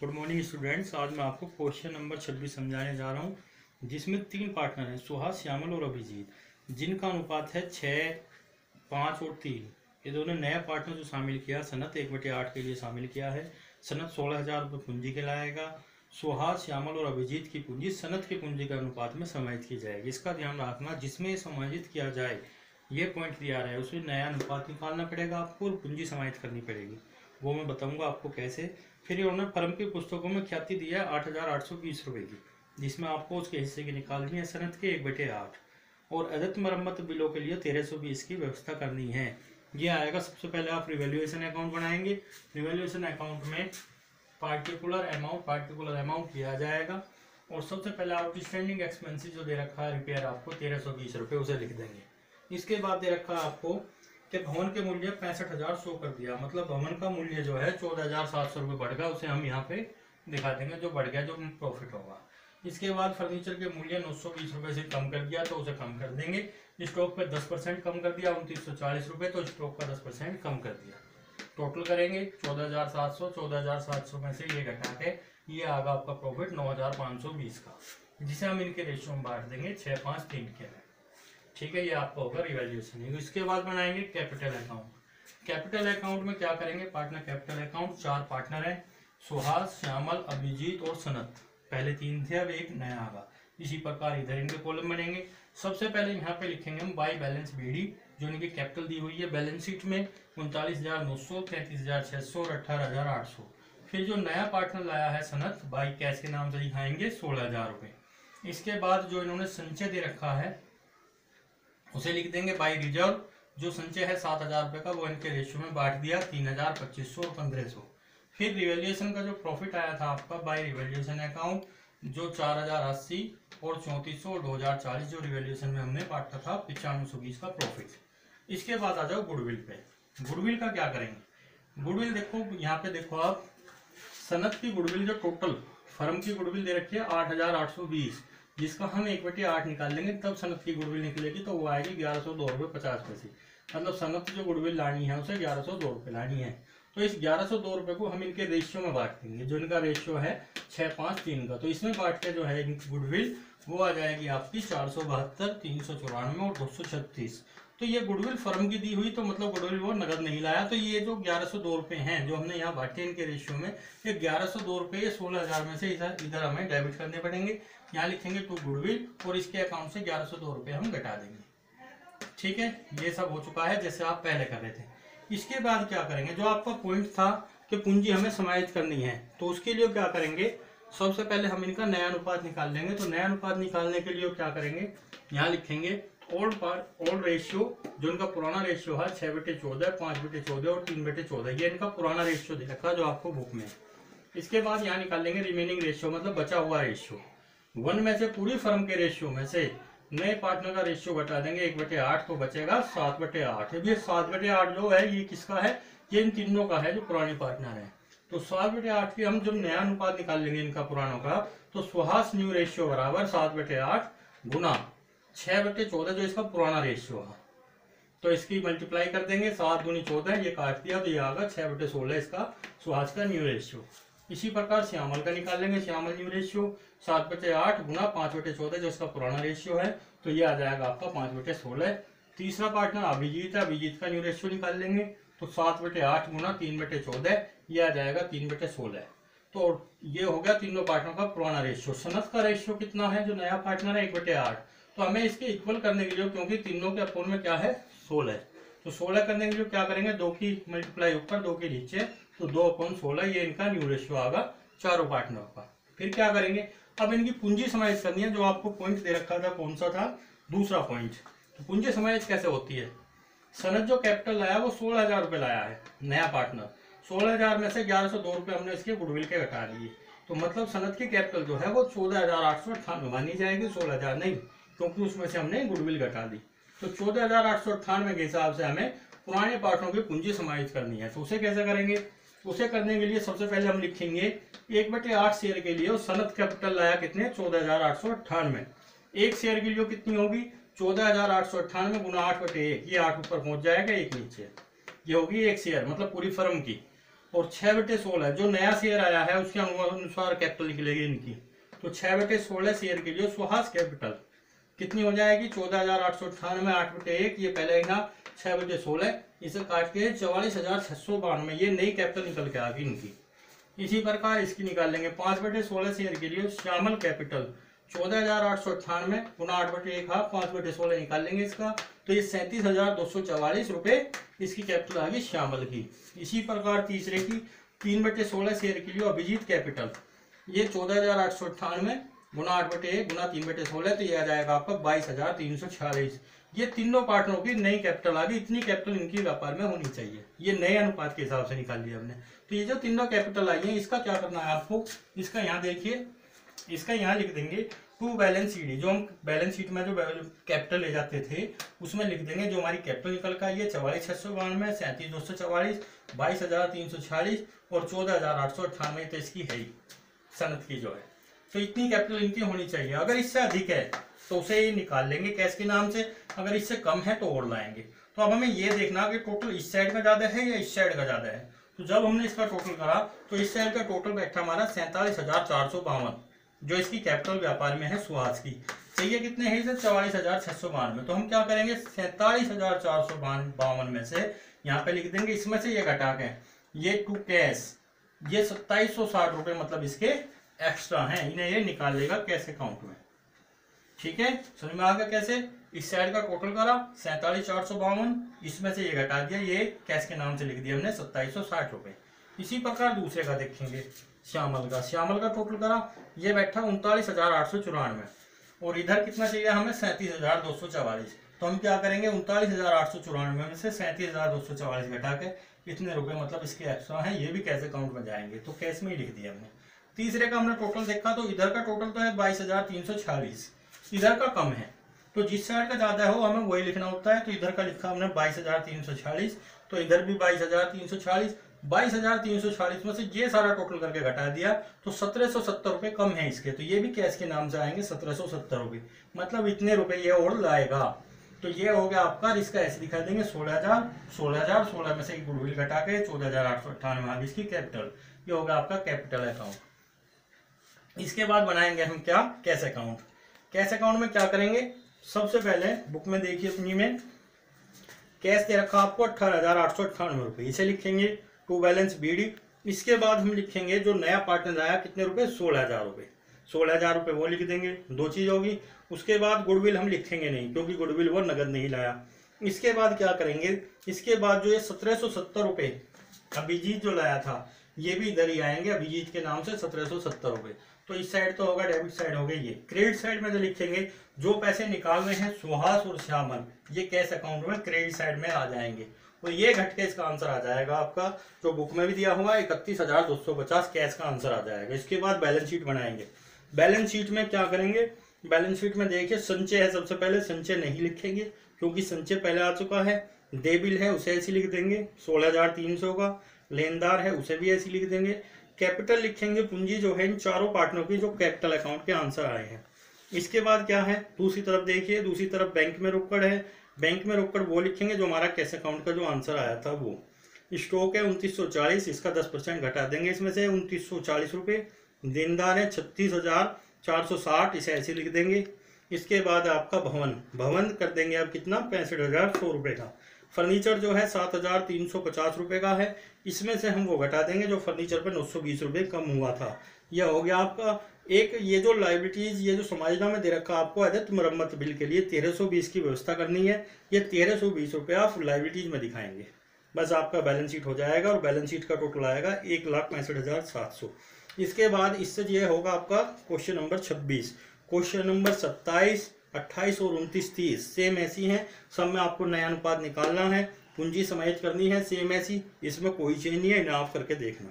Good morning students. आज मैं आपको क्वेश्चन नंबर 26 समझाने जा रहा हूँ, जिसमें तीन पार्टनर हैं, सुहास, श्यामल और अभिजीत, जिनका अनुपात है 6, 5 और 3। ये दोनों नया पार्टनर जो शामिल किया, सनत 1/8 के लिए शामिल किया है। सनत 16,000 रुपये पूंजी के लाएगा। सुहास, श्यामल और अभिजीत की पूंजी सनत की पूंजी के अनुपात में समाहित की जाएगी। इसका ध्यान रखना, जिसमें समाहित किया जाए ये पॉइंट दिया रहा है, उसमें नया अनुपात निकालना पड़ेगा आपको और पूंजी समाहित करनी पड़ेगी। वो मैं बताऊंगा आपको कैसे। फिर इन्होंने फर्म की पुस्तकों में ख्याति दिया 8,820 रुपये की, जिसमें आपको उसके हिस्से की निकालनी है सनत के 1/8, और अदत्त मरम्मत बिलों के लिए 1320 की व्यवस्था करनी है। ये आएगा। सबसे पहले आप रिवैल्यूएशन अकाउंट बनाएंगे। रिवैल्यूएशन अकाउंट में पार्टिकुलर अमाउंट लिया जाएगा, और सबसे पहले आउटस्टैंडिंग एक्सपेंसेस जो दे रखा है रिपेयर, आपको 1320 रुपये उसे लिख देंगे। इसके बाद दे रखा है आपको कि भवन के मूल्य 65,000 शो कर दिया, मतलब भवन का मूल्य जो है 14,700 रुपये बढ़ गया, उसे हम यहाँ पे दिखा देंगे जो बढ़ गया, जो प्रॉफिट होगा। इसके बाद फर्नीचर के मूल्य 920 रुपये से कम कर दिया, तो उसे कम कर देंगे। स्टॉक पे 10% कम कर दिया, 2940 रुपये, तो स्टॉक का 10% कम कर दिया। टोटल करेंगे 14,700 में से ये घटा के ये आगा आपका प्रॉफिट 9,520 का, जिसे हम इनके रेशियो में बांट देंगे 6, 5, 3 के में। ठीक है, ये आपका होगा रिवैल्यूएशन। इसके बाद बनाएंगे कैपिटल अकाउंट। कैपिटल अकाउंट में क्या करेंगे, पार्टनर कैपिटल अकाउंट। 4 पार्टनर हैं, सुहास, श्यामल, अभिजीत और सनत। पहले 3 थे, अब एक नया आगा। इसी प्रकार इधर इनके कॉलम बनेंगे। सबसे पहले यहाँ पे लिखेंगे हम बाई बैलेंस बीडी, जो इनकी कैपिटल दी हुई है बैलेंस शीट में 39,900, 33,600 और 18,800। फिर जो नया पार्टनर लाया है सनत, बाई कैश के नाम से दिखाएंगे 16,000 रुपये। इसके बाद जो इन्होंने संचय दे रखा है उसे लिख देंगे बाई रिजर्व। जो संचय है 7,000 रुपये का, वो इनके रेशियो में बांट दिया 3,000, 2,500 और 1,500। फिर रिवैल्यूएशन का जो प्रॉफिट आया था आपका बाई रिवैल्यूएशन अकाउंट, जो 4,080 और 3,400 और 2,040, जो रिवैल्यूएशन में हमने बांटा था 9520 का प्रॉफिट। इसके बाद आ जाओ गुडविल पे। गुडविल का क्या करेंगे, गुडविल देखो यहाँ पे देखो आप, सनत की गुडविल जो टोटल फर्म की गुडविल दे रखी है 8,820, जिसका हम 1/8 निकाल लेंगे तब सनत की गुडविल निकलेगी, तो वो आएगी 1,102 रुपये 50 पैसे। मतलब सनत जो गुडविल लानी है उसे 1,102 रुपये लानी है। तो इस 1,102 रुपये को हम इनके रेशियो में बांट देंगे, जो इनका रेशियो है 6, 5, 3 का। तो इसमें बांट के जो है इनकी गुडविल वो आ जाएगी आपकी 472, 394 और 236। तो ये गुडविल फर्म की दी हुई, तो मतलब गुडविल वो नगद नहीं लाया। तो ये जो 1,102 रुपये हैं जो हमने यहाँ बांटे इनके रेशियो में, ये 1,102 रुपये 16,000 में से इधर हमें डेबिट करने पड़ेंगे। यहाँ लिखेंगे टू गुडविल, और इसके अकाउंट से 1,102 रुपये हम घटा देंगे। ठीक है, ये सब हो चुका है जैसे आप पहले कर रहे थे। इसके बाद क्या करेंगे, जो आपका पॉइंट था कि पूंजी हमें समाहित करनी है, तो उसके लिए क्या करेंगे, सबसे पहले हम इनका नया अनुपात निकाल लेंगे। तो नया अनुपात निकालने के लिए क्या करेंगे, यहाँ लिखेंगे ओल्ड रेशियो, जो इनका पुराना रेशियो है 6/14, 5/14 और 3/14, ये इनका पुराना रेशियो दे रखा जो आपको बुक में। इसके बाद यहाँ निकाल लेंगे रिमेनिंग रेशियो, मतलब बचा हुआ रेशियो। 1 में से पूरी फर्म के रेशियो में से नए पार्टनर का रेशियो घटा देंगे 1/8, तो बचेगा 7/8। ये 7/8 जो है ये किसका है, ये इन तीनों का है जो पुराने पार्टनर है। तो 7/8 की हम जब नया अनुपात निकाल लेंगे इनका पुरानों का, तो सुहास न्यू रेशियो बराबर 7/8 गुना 6/14, जो इसका पुराना रेशियो है। तो इसकी मल्टीप्लाई कर देंगे, 7 दूनी 14, ये काट दिया, तो ये आगा 6/16 इसका सुहास का न्यू रेशियो। इसी प्रकार श्यामल का निकाल लेंगे, श्यामल न्यू रेशियो 7/8 गुना 5/14, जो इसका पुराना रेशियो है, तो ये आ जाएगा आपका 5/16। तीसरा पार्टनर अभिजीत है, अभिजीत का न्यू रेशियो निकाल लेंगे, तो 7/8 गुना 3/14, ये आ जाएगा 3/16। तो ये हो गया तीनों पार्टनर का पुराना रेशियो। सनत का रेशियो कितना है, जो नया पार्टनर है 1/8, तो हमें इसके इक्वल करने के लिए, क्योंकि तीनों के अपोन में क्या है 16, तो 16 करने के लिए क्या करेंगे, 2 की मल्टीप्लाई ऊपर 2 के नीचे, तो 2/16, ये इनका न्यू रेशियो आगा चारों पार्टनर का। फिर क्या करेंगे, अब इनकी पूंजी समाहित करनी है। जो आपको पॉइंट दे रखा था कौन सा था, दूसरा पॉइंट। तो पूंजी समाहित कैसे होती है, सनत जो कैपिटल लाया वो 16,000 रुपये लाया है, नया पार्टनर 16,000 में से 1,102 रुपये हमने इसके गुडविल के घटा लिए, तो मतलब सनत की कैपिटल जो है वो 14,898 मानी जाएगी, 16,000 नहीं, क्योंकि उसमें से हमने गुडविल घटा दी। तो 14,898 के हिसाब से हमें पुराने पार्टनर की पूंजी समाहित करनी है। तो उसे कैसे करेंगे, उसे करने के लिए सबसे पहले हम लिखेंगे 1/8 शेयर के लिए सनत कैपिटल लाया कितने, 14,898। एक शेयर के लिए कितनी होगी, 14,898 गुना 8/1, ये 8 ऊपर पहुंच जाएगा, 1 नीचे, ये होगी एक शेयर, मतलब पूरी फर्म की। और 6/16 जो नया शेयर आया है उसके अनुसार कैपिटल निकलेगी इनकी। तो 6/16 शेयर के लिए सुहास कैपिटल कितनी हो जाएगी? 14,898, 8/1, ये पहले ना 6/16, इसे काट के 44,692, ये नई कैपिटल निकल के आ गई इनकी। इसी प्रकार इसकी निकाल लेंगे 5/16 शेयर के लिए श्यामल कैपिटल 14,898 गुना 8/1, 5/16 निकाल लेंगे इसका, तो ये 37,244 रुपए इसकी कैपिटल आ गई श्यामल की। इसी प्रकार तीसरे की 3/16 शेयर के लिए अभिजीत कैपिटल, ये 14,898 गुना 8/1 गुना 3/16, तो ये आ जाएगा आपका 22,346। ये तीनों पार्टनरों की नई कैपिटल आ गई। इतनी कैपिटल इनकी व्यापार में होनी चाहिए, ये नए अनुपात के हिसाब से निकाल लिया हमने। तो ये जो तीनों कैपिटल आई है इसका क्या करना है आपको, इसका यहाँ देखिए, इसका यहाँ लिख देंगे टू बैलेंस शीट। जो हम बैलेंस शीट में जो कैपिटल ले जाते थे उसमें लिख देंगे जो हमारी कैपिटल निकल का ये 44,692, 37,244, 22,346 और 14,898, तो इसकी है ही सनत की जो है। तो इतनी कैपिटल इनकी होनी चाहिए। अगर इससे अधिक है तो उसे ये निकाल लेंगे कैश के नाम से, अगर इससे कम है तो और लाएंगे। तो अब हमें ये देखना कि टोटल इस साइड का ज्यादा है या इस साइड का ज्यादा है। तो जब हमने इसका टोटल करा तो इस साइड का टोटल बैठा हमारा 47,452, जो इसकी कैपिटल व्यापार में है सुहास की। चाहिए कितने है इसे? 44,692। तो हम क्या करेंगे, 47,452 में से यहाँ पे लिख देंगे, इसमें से ये घटा के ये टू कैश, ये 2760 रुपए मतलब इसके एक्स्ट्रा हैं, इन्हें ये निकाल लेगा कैश अकाउंट में। ठीक है, समझ में आ गया कैसे? इस साइड का टोटल करा 47,452, इसमें से ये घटा दिया, ये कैश के नाम से लिख दिया हमने 2760 रुपए। इसी प्रकार दूसरे का देखेंगे श्यामल का। श्यामल का टोटल करा, ये बैठा 39,894 और इधर कितना चाहिए हमें? 37,244। तो हम क्या करेंगे, 39,894 में से 37,244 घटा के इतने रुपए मतलब इसके एक्स्ट्रा हैं, ये भी कैश अकाउंट में जाएंगे, तो कैश में ही लिख दिया हमने। तीसरे का हमने टोटल देखा तो इधर का टोटल तो है 22,346, इधर का कम है, तो जिस साइड का ज्यादा हो हमें वही लिखना होता है। तो इधर का लिखा हमने 22,346, तो इधर भी 22,346, 22,346 में से ये सारा टोटल करके घटा दिया तो 1,770 रुपए कम है इसके, तो ये भी कैश के नाम से आएंगे 1,770 रुपए, मतलब इतने रुपए ये और लाएगा। तो ये हो गया आपका, इसका ऐसे दिखा देंगे 16,000 में से गुडविल घटा के 14,898 इसकी कैपिटल, ये होगा आपका कैपिटल अकाउंट। इसके बाद बनाएंगे हम क्या, कैश अकाउंट। कैश अकाउंट में क्या करेंगे, सबसे पहले बुक में देखिए अपनी में कैश दे रखा आपको 18,898 रुपए, इसे लिखेंगे टू बैलेंस बीडी। इसके बाद हम लिखेंगे जो नया पार्टनर आया कितने रुपए, 16,000 रुपए, 16,000 रुपए वो लिख देंगे, दो चीज होगी। उसके बाद गुडविल हम लिखेंगे नहीं क्योंकि गुडविल वो नगद नहीं लाया। इसके बाद क्या करेंगे, इसके बाद जो ये 1,770 रुपए अभिजीत जो लाया था ये भी इधर ही आएंगे, अभिजीत के नाम से 1,770 रुपए। तो इस साइड तो होगा, डेबिट साइड हो गई। ये क्रेडिट साइड में जो लिखेंगे जो पैसे निकाल रहे हैं सुहास और श्यामल, ये कैश अकाउंट में क्रेडिट साइड में आ जाएंगे। तो ये घट के इसका आंसर आ जाएगा आपका, जो बुक में भी दिया हुआ 31,250 कैश का आंसर आ जाएगा। इसके बाद बैलेंस शीट बनाएंगे। बैलेंस शीट में क्या करेंगे, बैलेंस शीट में देखिए संचय है, सबसे पहले संचय नहीं लिखेंगे क्योंकि संचय पहले आ चुका है। दे बिल है उसे ऐसे लिख देंगे 16,300 का, लेनदार है उसे भी ऐसे लिख देंगे। कैपिटल लिखेंगे पूंजी जो है इन चारों पार्टनरों की जो कैपिटल अकाउंट के आंसर आए हैं। इसके बाद क्या है, दूसरी तरफ देखिए, दूसरी तरफ बैंक में रोकड़ है, बैंक में रोकड़ वो लिखेंगे जो हमारा कैश अकाउंट का जो आंसर आया था वो। स्टॉक है 2940, इसका 10% घटा देंगे इसमें से 2940 रुपये। देनदार है 36,460, इसे ऐसे लिख देंगे। इसके बाद आपका भवन, भवन कर देंगे आप कितना, 65,100 रुपये का। फर्नीचर जो है 7,350 रुपये का है, इसमें से हम वो घटा देंगे जो फर्नीचर पे 920 रुपये कम हुआ था। यह हो गया आपका एक। ये जो लाइबिलिटीज, ये जो समायोजन में दे रखा आपको आदित्य मरम्मत बिल के लिए 1320 की व्यवस्था करनी है, ये 1320 रुपये आप लाइबिलिटीज में दिखाएंगे, बस आपका बैलेंस शीट हो जाएगा। और बैलेंस शीट का टोटल आएगा 1,65,700। इसके बाद इससे ये होगा आपका क्वेश्चन नंबर 26, क्वेश्चन नंबर 27, 28 और 29, 30 सेम ऐसी हैं। सब में आपको नया अनुपात निकालना है, पूंजी समायोजित करनी है सेम ऐसी, इसमें कोई चेंज नहीं है, इन्हें आप करके देखना।